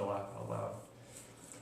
to laugh out loud.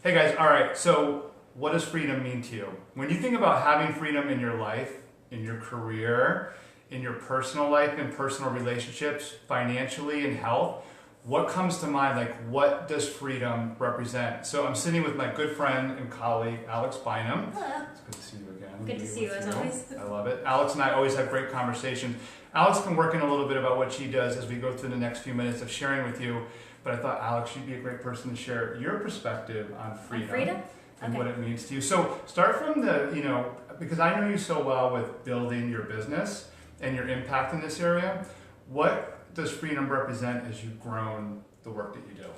Hey guys, all right, so what does freedom mean to you? When you think about having freedom in your life, in your career, in your personal life, in personal relationships, financially, and health, what comes to mind? Like, what does freedom represent? So I'm sitting with my good friend and colleague, Alex Bynum. Hello. It's good to see you again. Good to see you as always. I love it. Alex and I always have great conversations. Alex has been working a little bit about what she does as we go through the next few minutes of sharing with you. But I thought, Alex, you'd be a great person to share your perspective on freedom. On freedom? And Okay. what it means to you. So start from the, because I know you so well with building your business and your impact in this area. What does freedom represent as you've grown the work that you do?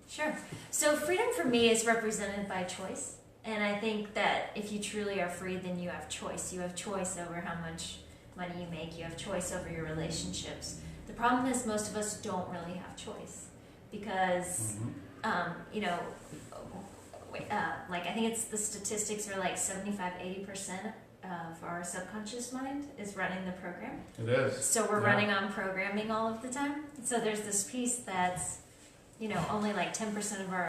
Sure. So freedom for me is represented by choice. And I think that if you truly are free, then you have choice. You have choice over how much money you make. You have choice over your relationships. The problem is most of us don't really have choice because, like I think it's the statistics are like 75-80% of our subconscious mind is running the program. It is. So we're running on programming all of the time. So there's this piece that's, only like 10% of our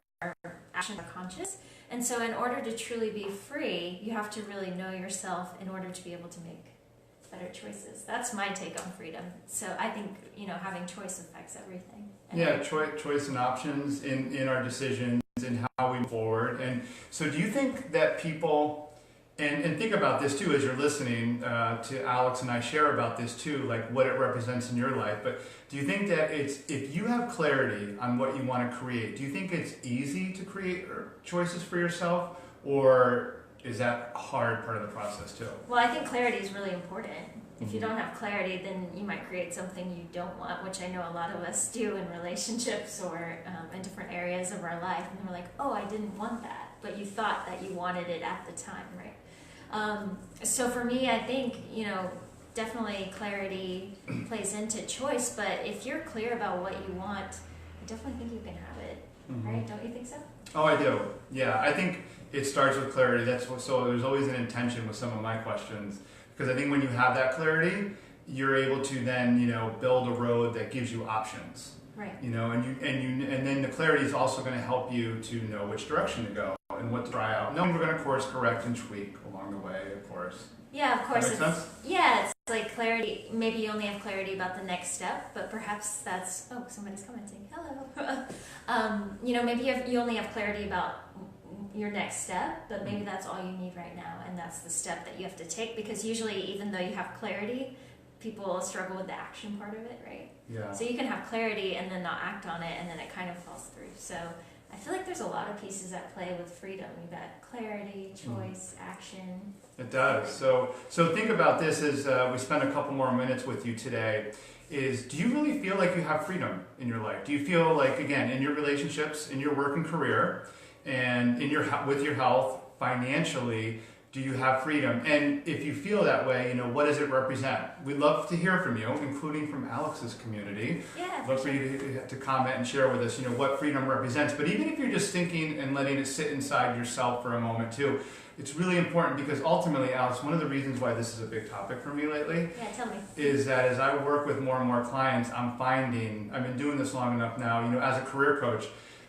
actions are conscious. And so in order to truly be free, you have to really know yourself in order to be able to make better choices. That's my take on freedom. So I think, having choice affects everything. Yeah, choice and options in our decisions and how we move forward. And so do you think that people, and think about this too as you're listening to Alex and I share about this too, like what it represents in your life, but do you think that if you have clarity on what you want to create, do you think it's easy to create choices for yourself, or is that a hard part of the process too? Well, I think clarity is really important. If you don't have clarity, then you might create something you don't want, which I know a lot of us do in relationships or in different areas of our life. And we're like, oh, I didn't want that, but you thought that you wanted it at the time, right? So for me, I think, definitely clarity plays into choice, but if you're clear about what you want, I definitely think you can have it, right? Don't you think so? Oh, I do. Yeah, I think it starts with clarity. So there's always an intention with some of my questions, because I think when you have that clarity, you're able to then, build a road that gives you options. Right. And then the clarity is also going to help you to know which direction to go and what to try out. Knowing we're going to course correct and tweak along the way, of course. Yeah, of course. That makes sense? Yeah, it's like clarity. Maybe you only have clarity about the next step, but perhaps that's, oh, somebody's commenting. Hello. Maybe you only have clarity about your next step, but maybe that's all you need right now, and that's the step that you have to take, because usually even though you have clarity, people struggle with the action part of it, right? Yeah. So you can have clarity and then not act on it, and then it kind of falls through. So I feel like there's a lot of pieces at play with freedom. You've got clarity, choice, action. It does. So think about this as we spend a couple more minutes with you today. Do you really feel like you have freedom in your life? Do you feel like, again, in your relationships, in your work and career, and with your health, financially, do you have freedom? And if you feel that way, what does it represent? We'd love to hear from you, including from Alex's community. Yeah. Love for you to comment and share with us, what freedom represents. But even if you're just thinking and letting it sit inside yourself for a moment too, it's really important, because ultimately, Alex, one of the reasons why this is a big topic for me lately, Yeah, tell me. is that as I work with more and more clients, I'm finding, I've been doing this long enough now, as a career coach,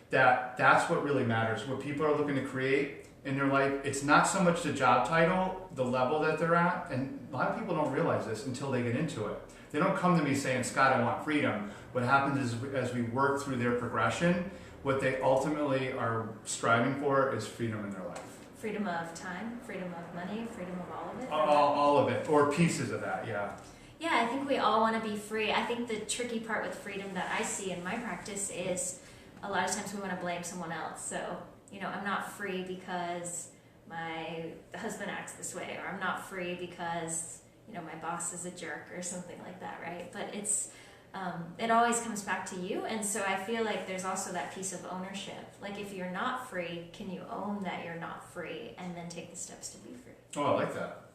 that's what really matters. What people are looking to create in their life, it's not so much the job title, the level that they're at, and a lot of people don't realize this until they get into it. They don't come to me saying, Scott, I want freedom. What happens is, as we work through their progression, what they ultimately are striving for is freedom in their life. Freedom of time, freedom of money, freedom of all of it? All of it, or pieces of that, yeah. Yeah, I think we all want to be free. I think the tricky part with freedom that I see in my practice is a lot of times we want to blame someone else. So, I'm not free because my husband acts this way, or I'm not free because, my boss is a jerk or something like that, right? But it always comes back to you. And so I feel like there's also that piece of ownership. Like, if you're not free, can you own that you're not free and then take the steps to be free? Oh, I like that.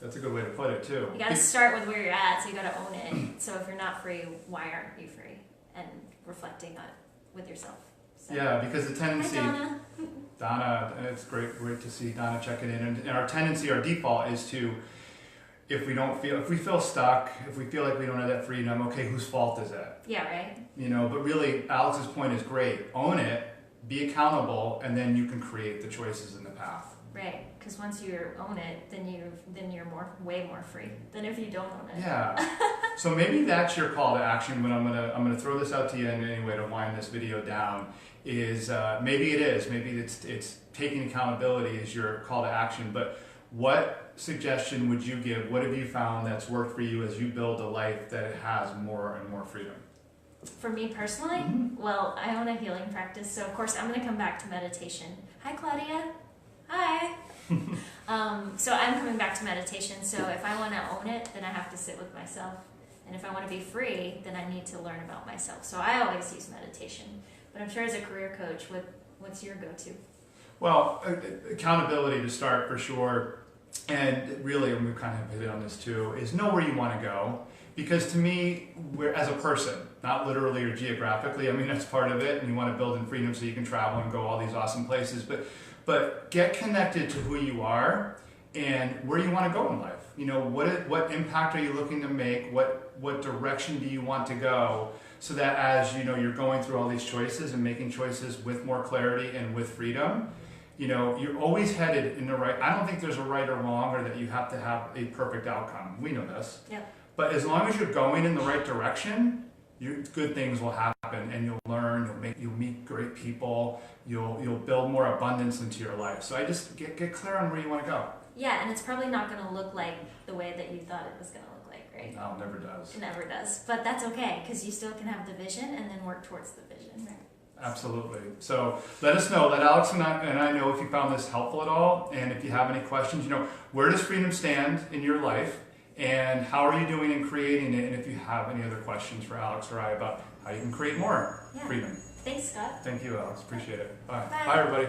That's a good way to put it too. You got to start with where you're at, so you got to own it. So if you're not free, why aren't you free? And reflecting on with yourself. So. Yeah, because the tendency. Hi, Donna, it's great to see Donna checking in. And our tendency, our default is to, if we feel stuck, if we feel like we don't have that freedom, okay, whose fault is it? Yeah, right. But really, Alex's point is great. Own it, be accountable, and then you can create the choices in the path. Right, because once you own it, then you're way more free than if you don't own it. Yeah. So maybe that's your call to action. When I'm gonna throw this out to you in any way to wind this video down. Is maybe it's taking accountability is your call to action. But what suggestion would you give? What have you found that's worked for you as you build a life that it has more and more freedom? For me personally, well, I own a healing practice, so of course I'm going to come back to meditation. Hi, Claudia. Hi. So I'm coming back to meditation. So if I want to own it, then I have to sit with myself. And if I want to be free, then I need to learn about myself. So I always use meditation. But I'm sure as a career coach, what's your go-to? Well, accountability to start for sure. And really, and we've kind of hit on this too, is know where you want to go. Because to me, as a person, not literally or geographically, I mean, that's part of it, and you want to build in freedom so you can travel and go all these awesome places, but get connected to who you are and where you want to go in life. You know, what impact are you looking to make? What direction do you want to go? So that as you know, you're going through all these choices and making choices with more clarity and with freedom, you know, you're always headed in the right. I don't think there's a right or wrong, or that you have to have a perfect outcome. We know this. Yep. But as long as you're going in the right direction, good things will happen, and you'll learn. You'll meet great people. You'll build more abundance into your life. So I just get clear on where you want to go. Yeah, and it's probably not going to look like the way that you thought it was going to look like, right? No, it never does. It never does, but that's okay because you still can have the vision and then work towards the vision. Right? Absolutely. So let us know. Let Alex and I know if you found this helpful at all, and if you have any questions. You know, where does freedom stand in your life? And how are you doing in creating it? And if you have any other questions for Alex or I about how you can create more freedom. Thanks, Scott. Thank you, Alex. Appreciate it. Bye. Bye. Bye, everybody.